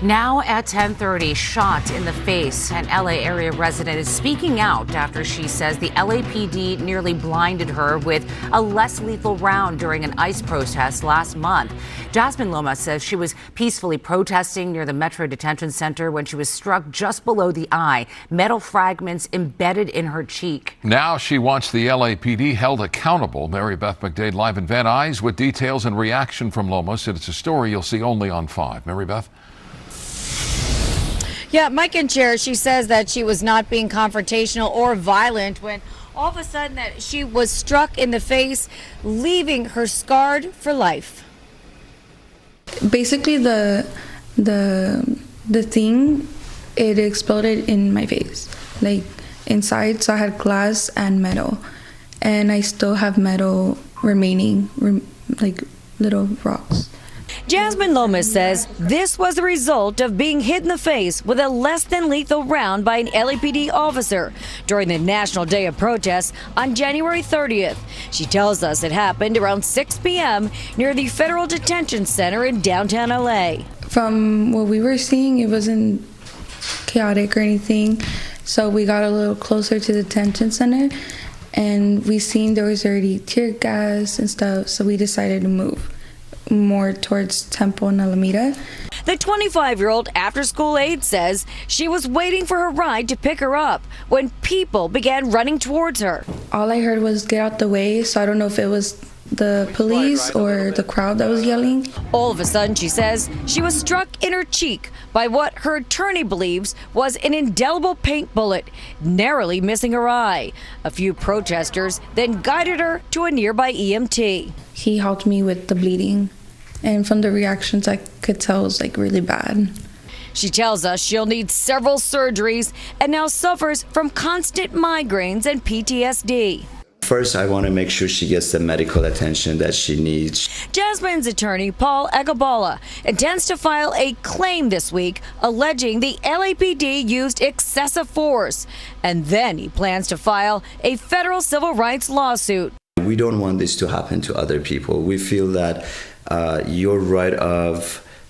Now at 10:30, shot in the face. An LA area resident is speaking out after she says the LAPD nearly blinded her with a less lethal round during an ICE protest last month. Jasmin Lomas says she was peacefully protesting near the Metro Detention Center when she was struck just below the eye, metal fragments embedded in her cheek. Now she wants the LAPD held accountable. Mary Beth McDade live in Van Nuys with details and reaction from Lomas. It's a story you'll see only on 5. Mary Beth? Yeah, Mike and Chair, she says that she was not being confrontational or violent when all of a sudden that she was struck in the face, leaving her scarred for life. Basically, the thing, it exploded in my face, like inside. So I had glass and metal, and I still have metal remaining, like little rocks. Jasmin Lomas says this was the result of being hit in the face with a less than lethal round by an LAPD officer during the National Day of Protests on January 30th. She tells us it happened around 6 p.m. near the Federal Detention Center in downtown LA. From what we were seeing, it wasn't chaotic or anything. So we got a little closer to the detention center, and we seen there was already tear gas and stuff. So we decided to move more towards Temple and Alameda. The 25-year-old after-school aide says she was waiting for her ride to pick her up when people began running towards her. All I heard was get out the way, so I don't know if it was the police or the crowd that was yelling. All of a sudden, she says, she was struck in her cheek by what her attorney believes was an indelible paint bullet, narrowly missing her eye. A few protesters then guided her to a nearby EMT. He helped me with the bleeding, and from the reactions I could tell it was like really bad. She tells us she'll need several surgeries and now suffers from constant migraines and PTSD. First, I want to make sure she gets the medical attention that she needs. Jasmin's attorney, Paul Aghabala, intends to file a claim this week alleging the LAPD used excessive force. And then he plans to file a federal civil rights lawsuit. We don't want this to happen to other people. We feel that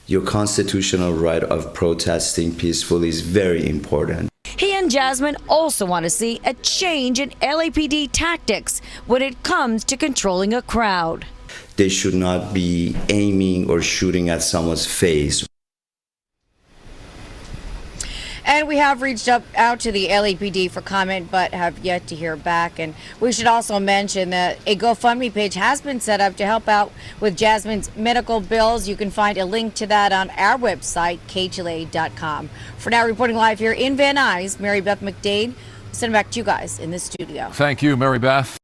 your constitutional right of protesting peacefully is very important. He and Jasmin also want to see a change in LAPD tactics when it comes to controlling a crowd. They should not be aiming or shooting at someone's face. And we have reached out to the LAPD for comment, but have yet to hear back. And we should also mention that a GoFundMe page has been set up to help out with Jasmin's medical bills. You can find a link to that on our website, KTLA.com. For now, reporting live here in Van Nuys, Mary Beth McDade. Send it back to you guys in the studio. Thank you, Mary Beth.